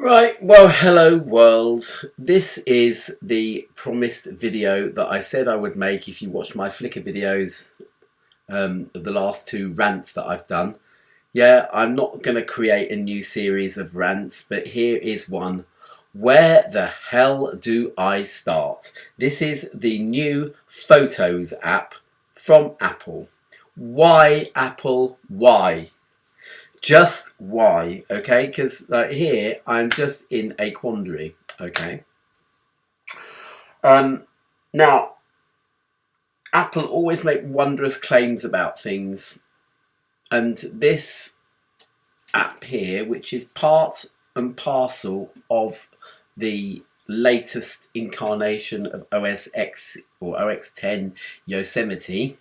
Right, well, hello world. This is the promised video that I said I would make if you watched my Flickr videos of the last two rants that I've done. Yeah, I'm not going to create a new series of rants, but here is one. Where the hell do I start? This is the new Photos app from Apple. Why, Apple? Why? Just why, okay? Because here I'm just in a quandary, okay? Now, Apple always make wondrous claims about things, and this app here, which is part and parcel of the latest incarnation of OS X or OS 10 Yosemite,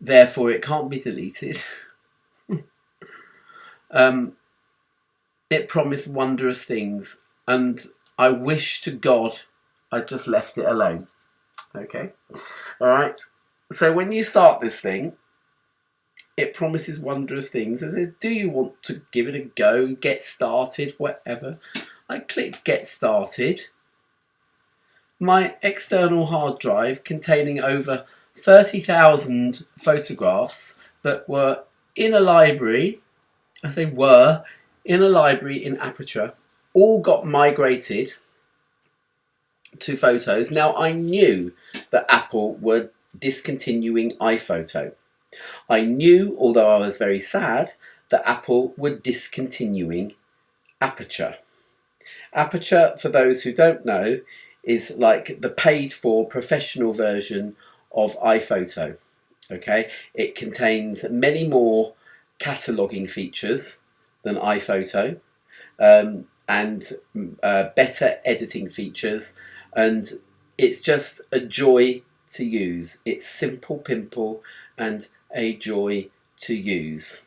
therefore it can't be deleted. It promised wondrous things, and I wish to God I'd just left it alone. Okay, all right. So when you start this thing, it promises wondrous things. It says, "Do you want to give it a go? Get started, whatever." I clicked "Get started." My external hard drive, containing over 30,000 photographs that were in a library. I say were. In a library in Aperture, all got migrated to Photos. Now, I knew that Apple were discontinuing iPhoto. I knew, although I was very sad, that Apple were discontinuing Aperture. Aperture, for those who don't know, is like the paid for professional version of iPhoto. Okay, it contains many more cataloging features than iPhoto, and better editing features, and it's just a joy to use. It's simple pimple and a joy to use.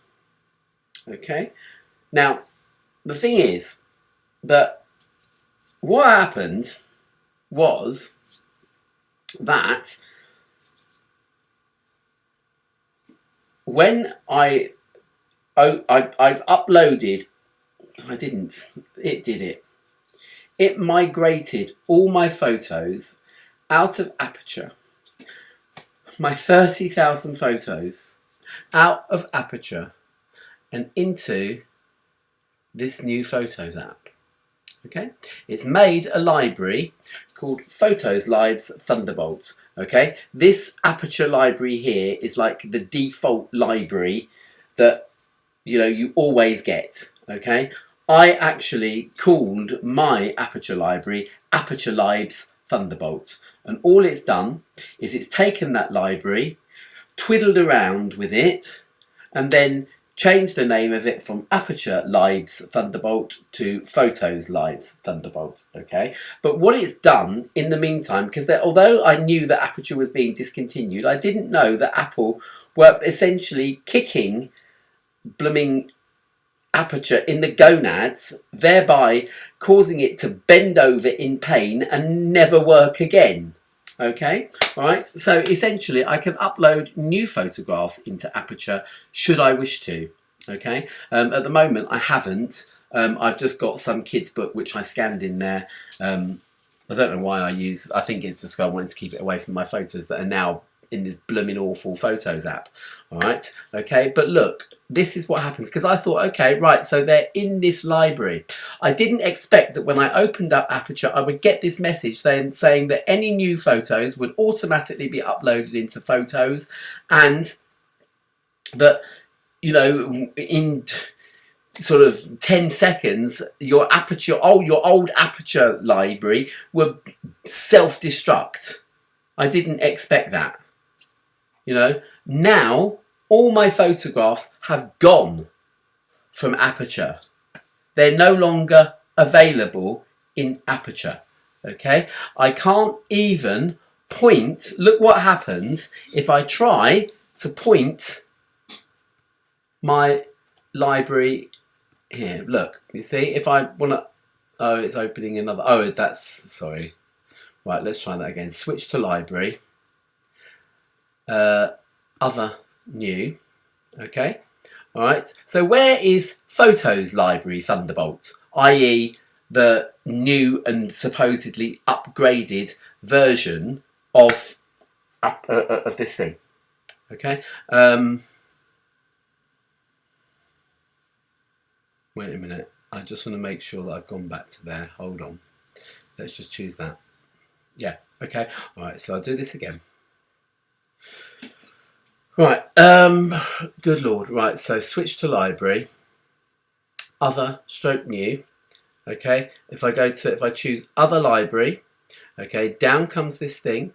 Okay, now the thing is that what happened was that when I uploaded, I didn't, it did it. It migrated all my photos out of Aperture, my 30,000 photos out of Aperture and into this new Photos app. Okay, it's made a library called Photos Libs Thunderbolt. Okay, this Aperture library here is like the default library that you always get. Okay, I actually called my Aperture library Aperture Libs Thunderbolt, and all it's done is it's taken that library, twiddled around with it, and then changed the name of it from Aperture Libs Thunderbolt to Photos Libs Thunderbolt. Okay, but what it's done in the meantime, because although I knew that Aperture was being discontinued, I didn't know that Apple were essentially kicking blooming Aperture in the gonads, thereby causing it to bend over in pain and never work again. Okay, right, so essentially I can upload new photographs into Aperture should I wish to. Okay, at the moment I haven't. I've just got some kids book which I scanned in there. I don't know why I think it's just I wanted to keep it away from my photos that are now in this blooming awful Photos app. All right, okay, but look, this is what happens, because I thought, okay, right, so they're in this library. I didn't expect that when I opened up Aperture I would get this message then saying that any new photos would automatically be uploaded into Photos, and that in sort of 10 seconds your old Aperture library would self-destruct. I didn't expect that. Now all my photographs have gone from Aperture. They're no longer available in Aperture. Okay, I can't even point. Look what happens if I try to point my library here. Look, you see, if I want to, oh, it's opening another, oh, that's, sorry. Right, let's try that again. Switch to library. Other, new. Okay, All right. So where is Photos Library Thunderbolt, i.e. the new and supposedly upgraded version of this thing? Okay. Wait a minute. I just want to make sure that I've gone back to there. Hold on. Let's just choose that. Yeah. Okay. All right. So I'll do this again. Right. Good Lord. Right. So switch to library. Other stroke new. Okay. If I choose other library. Okay. Down comes this thing.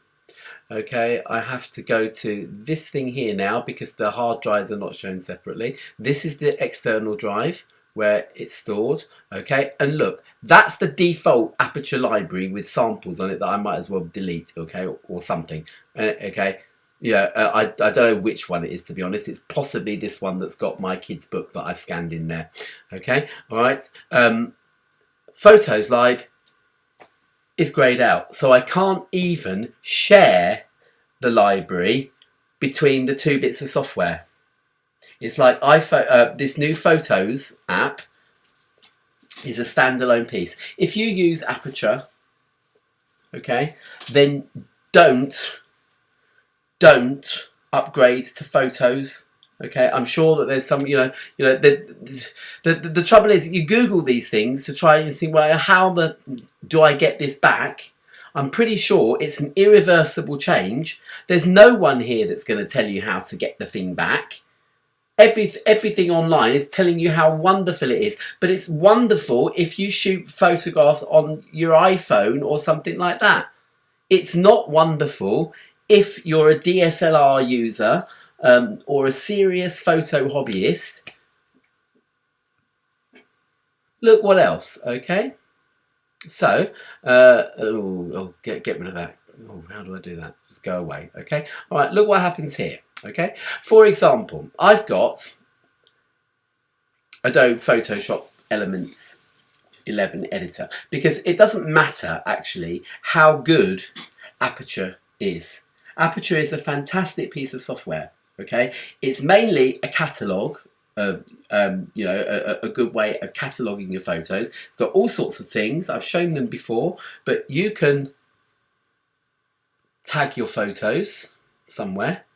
Okay, I have to go to this thing here now because the hard drives are not shown separately. This is the external drive where it's stored. Okay, and look, that's the default Aperture library with samples on it that I might as well delete. Okay, or something. Okay, yeah, I don't know which one it is, to be honest. It's possibly this one that's got my kids' book that I've scanned in there. Okay, all right. Photos Lib is greyed out, so I can't even share the library between the two bits of software. It's like this new Photos app is a standalone piece. If you use Aperture, okay, then don't upgrade to Photos. Okay, I'm sure that there's some, the trouble is you Google these things to try and think, well, how do I get this back? I'm pretty sure it's an irreversible change. There's no one here that's going to tell you how to get the thing back. Everything online is telling you how wonderful it is, but it's wonderful if you shoot photographs on your iPhone or something like that. It's not wonderful if you're a DSLR user or a serious photo hobbyist. Look what else, okay? So, get rid of that. Oh, how do I do that? Just go away, okay? All right, look what happens here, okay? For example, I've got Adobe Photoshop Elements 11 editor because it doesn't matter, actually, how good Aperture is. Aperture is a fantastic piece of software. Okay, it's mainly a catalogue, a good way of cataloguing your photos. It's got all sorts of things. I've shown them before, but you can tag your photos somewhere.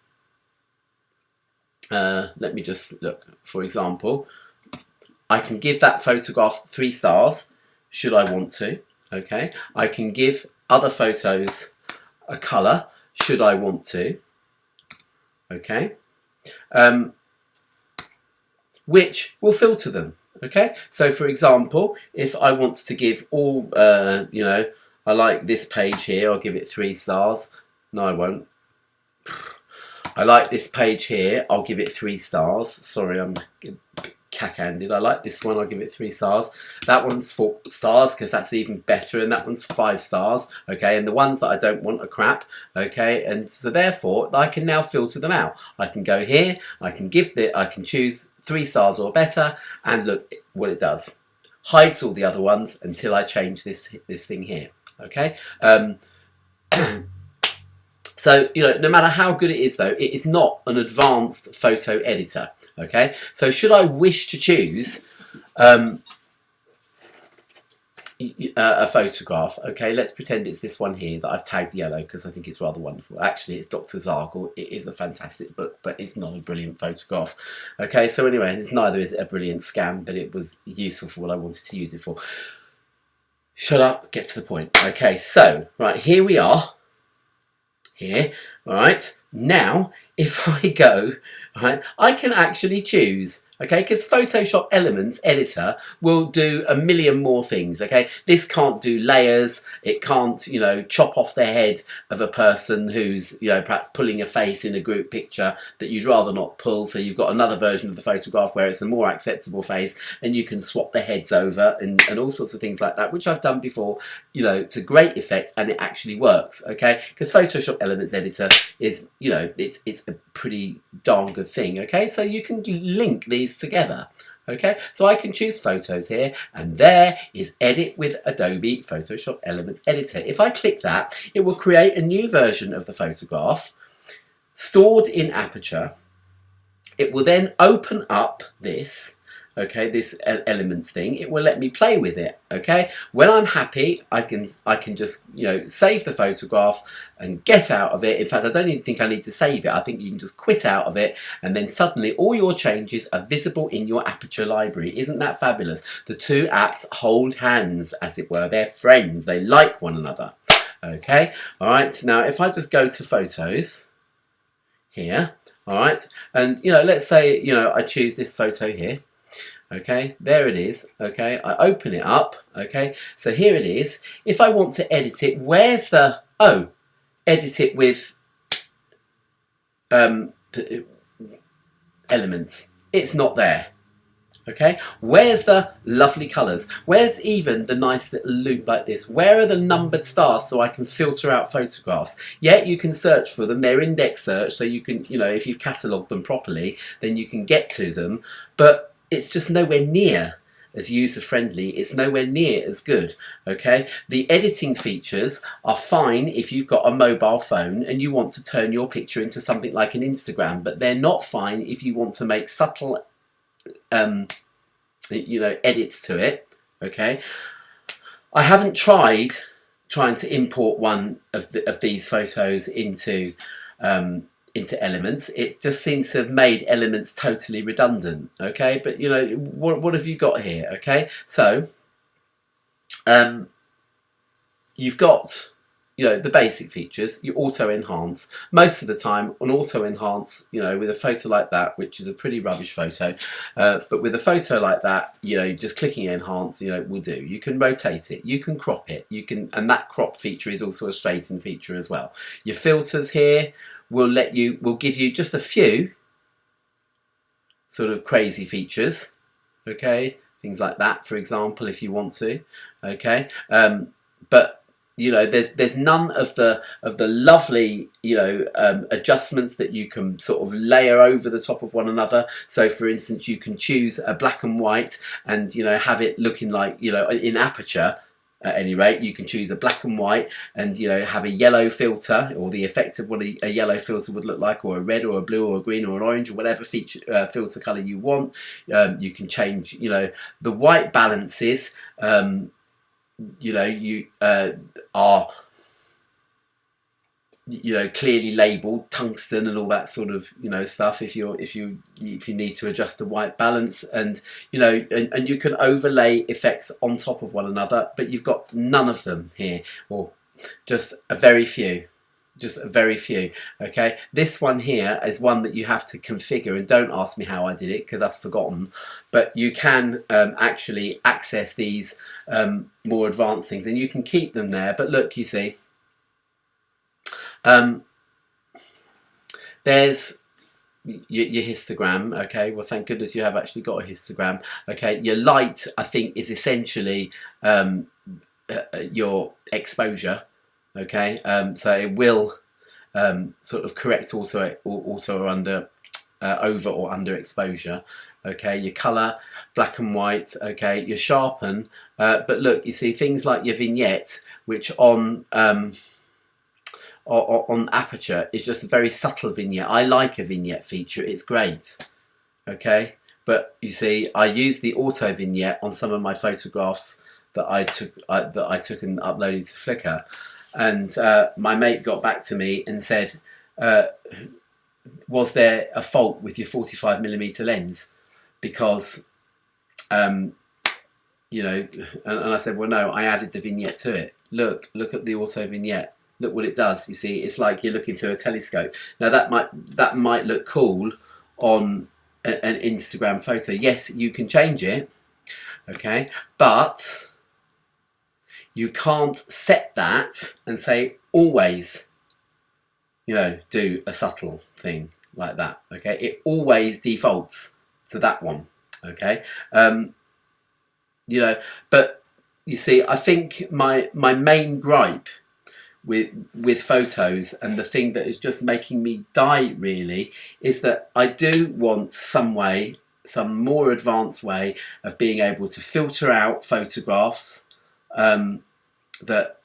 Let me just look. For example, I can give that photograph 3 stars, should I want to. Okay, I can give other photos a colour, should I want to. Okay, which will filter them. Okay, so for example, if I want to give all, I like this page here, I'll give it 3 stars. No, I won't. I like this page here, I'll give it 3 stars. Sorry, I'm cack-handed. I like this one, I'll give it 3 stars. That one's 4 stars because that's even better, and that one's 5 stars. Okay, and the ones that I don't want are crap. Okay, and so therefore I can now filter them out. I can go here, I can choose 3 stars or better, and look what it does. Hides all the other ones until I change this thing here. Okay. So, no matter how good it is, though, it is not an advanced photo editor. Okay, so should I wish to choose a photograph, okay, let's pretend it's this one here that I've tagged yellow because I think it's rather wonderful. Actually, it's Dr. Zargle. It is a fantastic book, but it's not a brilliant photograph. Okay, so anyway, neither is it a brilliant scan, but it was useful for what I wanted to use it for. Shut up, get to the point. Okay, so, right, here we are. Here, all right. Now, if I go, right, I can actually choose, okay, because Photoshop Elements Editor will do a million more things, okay. This can't do layers, it can't, chop off the head of a person who's, perhaps pulling a face in a group picture that you'd rather not pull, so you've got another version of the photograph where it's a more acceptable face, and you can swap the heads over and all sorts of things like that, which I've done before, to great effect, and it actually works, okay, because Photoshop Elements Editor is, it's a pretty darn good thing, okay, so you can link these together. Okay, so I can choose photos here, and there is Edit with Adobe Photoshop Elements Editor. If I click that, it will create a new version of the photograph stored in Aperture. it will then open up this, okay, this elements thing. It will let me play with it, okay. When I'm happy, I can just, you know, save the photograph and get out of it. In fact, I don't even think I need to save it. I think you can just quit out of it, and then suddenly all your changes are visible in your Aperture library. Isn't that fabulous? The two apps hold hands, as it were. They're friends. They like one another. Okay, all right. So now if I just go to Photos here, all right, and you know, let's say, you know, I choose this photo here. Okay, there it is. Okay, I open it up. Okay, so here it is. If I want to edit it, where's the, oh, edit it with elements? It's not there. Okay, where's the lovely colours? Where's even the nice little loop like this? Where are the numbered stars so I can filter out photographs? Yeah, you can search for them. They're index search, so you can, you know, if you've catalogued them properly, then you can get to them. But it's just nowhere near as user-friendly. It's nowhere near as good, okay? The editing features are fine if you've got a mobile phone and you want to turn your picture into something like an Instagram, but they're not fine if you want to make subtle you know, edits to it, okay? I haven't trying to import one of these photos into Elements. It just seems to have made Elements totally redundant, okay? But you know, what have you got here, okay? So you've got, you know, the basic features. You auto enhance. Most of the time on auto enhance, you know, with a photo like that, which is a pretty rubbish photo, but with a photo like that, you know, just clicking enhance, you know, will do. You can rotate it, you can crop it, you can, and that crop feature is also a straighten feature as well. Your filters here will give you just a few sort of crazy features, okay, things like that, for example, if you want to, okay, but you know, there's none of the lovely, you know, adjustments that you can sort of layer over the top of one another. So for instance, you can choose a black and white and, you know, have it looking like, you know, in Aperture at any rate, you can choose a black and white and, you know, have a yellow filter, or the effect of what a yellow filter would look like, or a red or a blue or a green or an orange, or whatever feature filter color you want. You can change, you know, the white balances. You know, you are, you know, clearly labelled tungsten and all that sort of, you know, stuff if you need to adjust the white balance, and you know, and you can overlay effects on top of one another, but you've got none of them here, or just a very few. Just a very few, okay? This one here is one that you have to configure, and don't ask me how I did it because I've forgotten, but you can actually access these more advanced things, and you can keep them there. But look, you see, there's your histogram, okay? Well, thank goodness you have actually got a histogram, okay? Your light, I think, is essentially your exposure. Okay, so it will sort of correct also or under over or under exposure. Okay, your colour, black and white. Okay, your sharpen. But look, you see things like your vignette, which on Aperture is just a very subtle vignette. I like a vignette feature; it's great. Okay, but you see, I use the auto vignette on some of my photographs that I took and uploaded to Flickr. And my mate got back to me and said, was there a fault with your 45mm lens? Because, you know, and I said, well, no, I added the vignette to it. Look at the auto vignette. Look what it does. You see, it's like you're looking through a telescope. Now that might look cool on an Instagram photo. Yes, you can change it, okay, but you can't set that and say always, you know, do a subtle thing like that, okay? It always defaults to that one, okay? You know, but you see, I think my main gripe with photos, and the thing that is just making me die really, is that I do want some more advanced way of being able to filter out photographs that,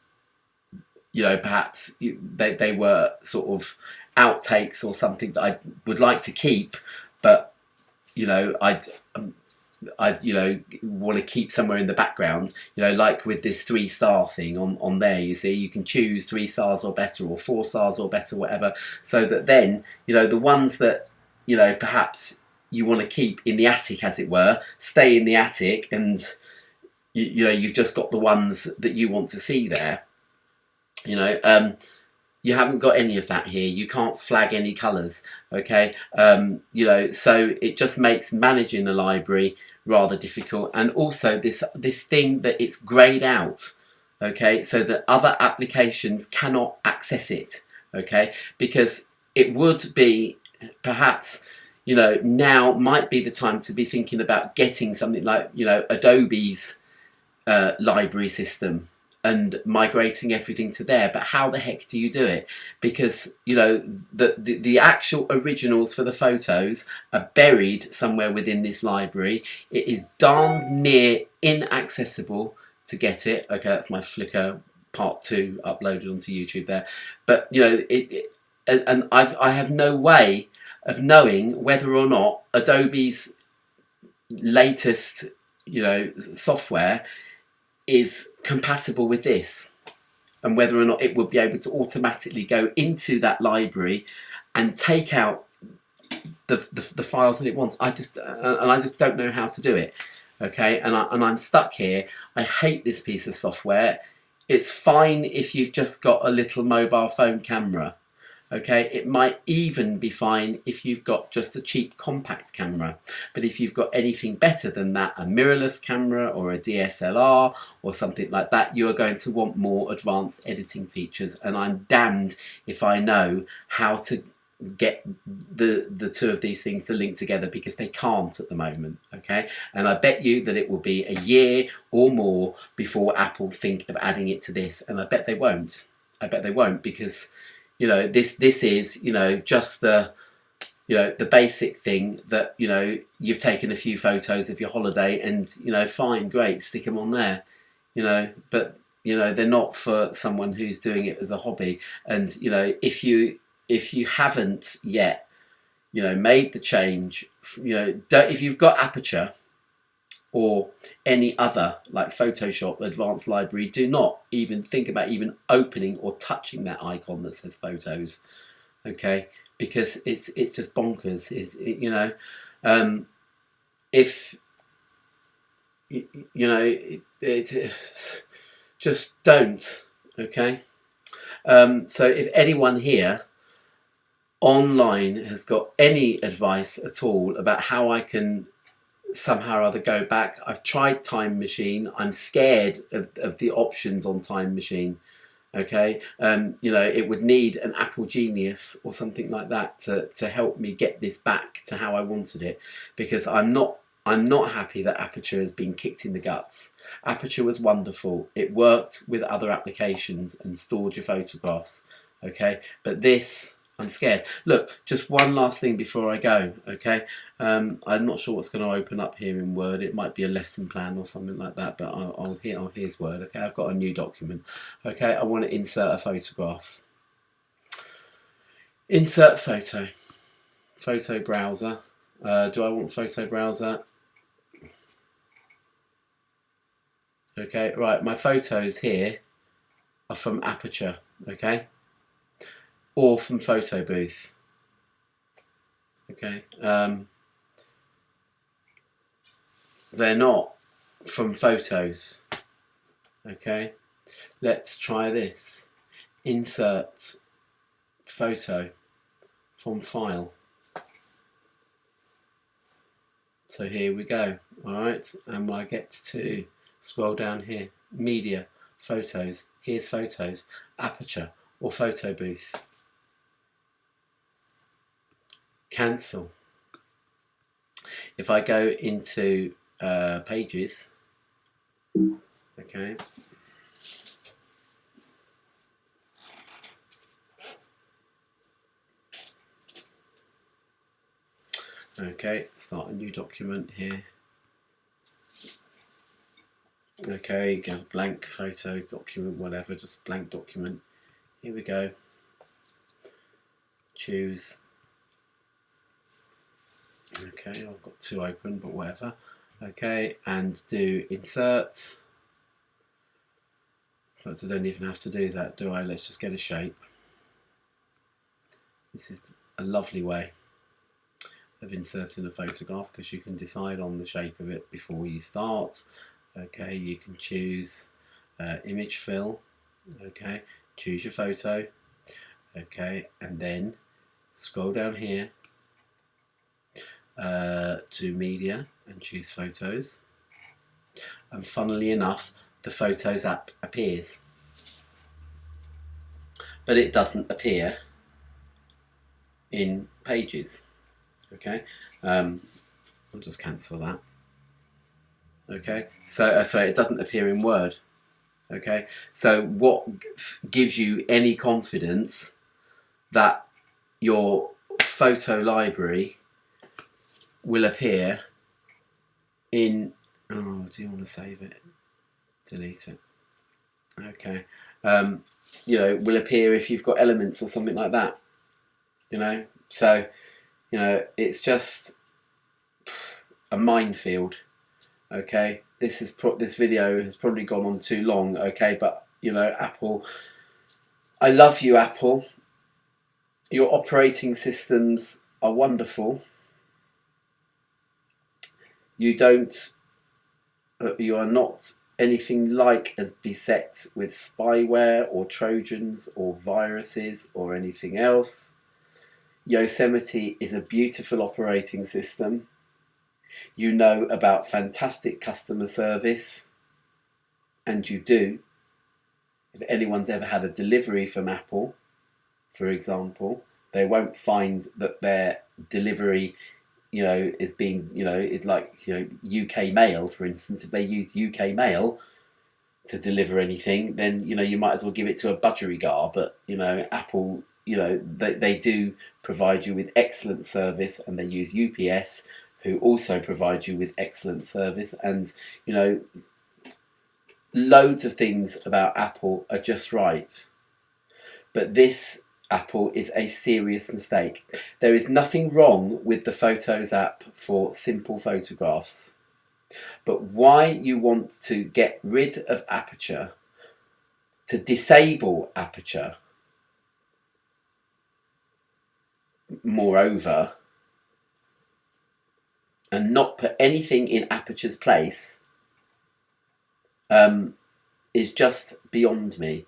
you know, perhaps they were sort of outtakes or something that I would like to keep, but I want to keep somewhere in the background, like with this 3-star thing on there. You see, you can choose 3 stars or better, or 4 stars or better, whatever, so that then the ones that perhaps you want to keep in the attic, as it were, stay in the attic, and you've just got the ones that you want to see there. You haven't got any of that here. You can't flag any colours, okay? So it just makes managing the library rather difficult. And also this thing that it's greyed out, okay, so that other applications cannot access it, okay? Because it would be perhaps, now might be the time to be thinking about getting something like, Adobe's library system and migrating everything to there. But how the heck do you do it? Because the actual originals for the photos are buried somewhere within this library. It is darn near inaccessible to get it. Okay, that's my Flickr part 2 uploaded onto YouTube there. But and I have no way of knowing whether or not Adobe's latest software is compatible with this, and whether or not it would be able to automatically go into that library and take out the files that it wants. I just don't know how to do it, okay? And I'm stuck here. I hate this piece of software. It's fine if you've just got a little mobile phone camera, okay? It might even be fine if you've got just a cheap compact camera. But if you've got anything better than that, a mirrorless camera or a DSLR or something like that, you are going to want more advanced editing features. And I'm damned if I know how to get the two of these things to link together, because they can't at the moment, okay? And I bet you that it will be a year or more before Apple think of adding it to this, and I bet they won't. Because this is just the the basic thing that you've taken a few photos of your holiday, and fine, great, stick them on there, but they're not for someone who's doing it as a hobby. And if you haven't yet made the change, if you've got Aperture or any other like Photoshop Advanced Library, do not even think about even opening or touching that icon that says photos, okay? Because it's just bonkers. If just don't, okay? So if anyone here online has got any advice at all about how I can somehow or other go back. I've tried Time Machine. I'm scared of the options on Time Machine, okay? It would need an Apple Genius or something like that to help me get this back to how I wanted it, because I'm not happy that Aperture has been kicked in the guts. Aperture was wonderful. It worked with other applications and stored your photographs, okay? But this, I'm scared. Look, just one last thing before I go, okay? I'm not sure what's going to open up here in Word. It might be a lesson plan or something like that, but here's Word, okay? I've got a new document, okay? I want to insert a photograph. Insert photo. Photo browser. Do I want photo browser? Okay, right, my photos here are from Aperture, okay? Or from Photo Booth. Okay, they're not from Photos. Okay, let's try this. Insert photo from file. So here we go. All right, and when I get to scroll down here, media, photos. Here's photos, Aperture or Photo Booth. Cancel. If I go into pages, okay, start a new document here. Okay, go blank photo document, whatever, just blank document. Here we go. Choose. Okay, I've got two open, but whatever. Okay, and do insert. But I don't even have to do that, do I? Let's just get a shape. This is a lovely way of inserting a photograph, because you can decide on the shape of it before you start. Okay, you can choose image fill. Okay, choose your photo. Okay, and then scroll down here to media and choose photos. And funnily enough, the Photos app appears, but it doesn't appear in Pages. Okay, I'll just cancel that. Okay, so it doesn't appear in Word. Okay, so what gives you any confidence that your photo library will appear in... Oh, do you want to save it? Delete it. Okay. Will appear if you've got elements or something like that. So, it's just a minefield. Okay. This video has probably gone on too long. Okay, but Apple. I love you, Apple. Your operating systems are wonderful. You are not anything like as beset with spyware or Trojans or viruses or anything else. Yosemite is a beautiful operating system. You know about fantastic customer service, and you do. If anyone's ever had a delivery from Apple, for example, they won't find that their delivery is being, it's like, UK Mail, for instance. If they use UK Mail to deliver anything, then, you might as well give it to a budgerigar. But, Apple, they do provide you with excellent service, and they use UPS, who also provide you with excellent service. And, loads of things about Apple are just right. But this Apple is a serious mistake. There is nothing wrong with the Photos app for simple photographs. But why you want to get rid of Aperture, to disable Aperture, moreover, and not put anything in Aperture's place, is just beyond me.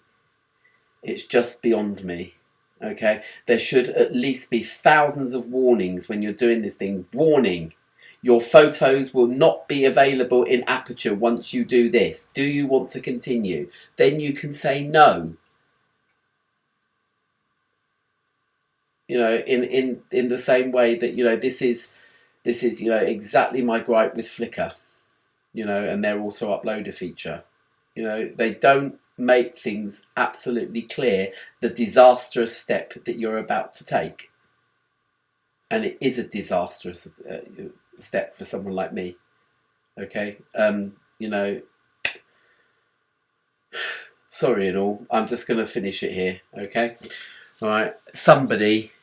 It's just beyond me. Okay, there should at least be thousands of warnings when you're doing this thing. Warning: your photos will not be available in Aperture once you do this. Do you want to continue? Then you can say no. In the same way that this is exactly my gripe with Flickr. And their auto uploader feature. They don't make things absolutely clear, the disastrous step that you're about to take. And it is a disastrous step for someone like me. Okay, sorry and all. I'm just going to finish it here. Okay, all right. Somebody,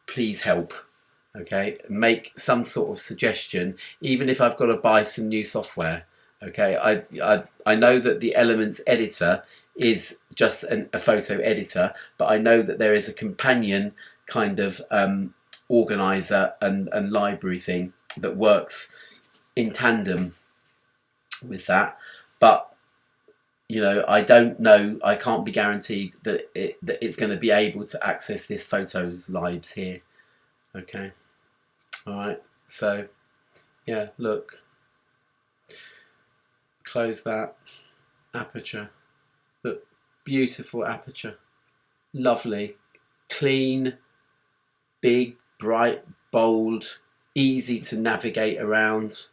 please help. Okay, make some sort of suggestion, even if I've got to buy some new software. Okay, I know that the Elements editor is just a photo editor, but I know that there is a companion kind of organizer and library thing that works in tandem with that. But I don't know. I can't be guaranteed that it's going to be able to access this Photos Libs here. Okay, all right. So yeah, look. Close that. Aperture. Look, beautiful Aperture. Lovely. Clean, big, bright, bold, easy to navigate around.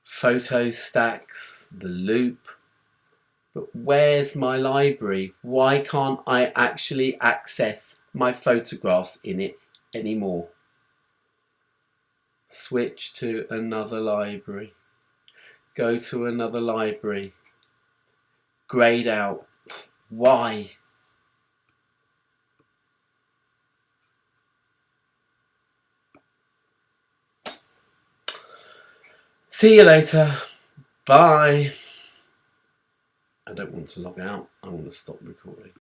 Photo stacks, the loop. But where's my library? Why can't I actually access my photographs in it anymore? Switch to another library. Go to another library. Grayed out. Why? See you later. Bye. I don't want to log out. I want to stop recording.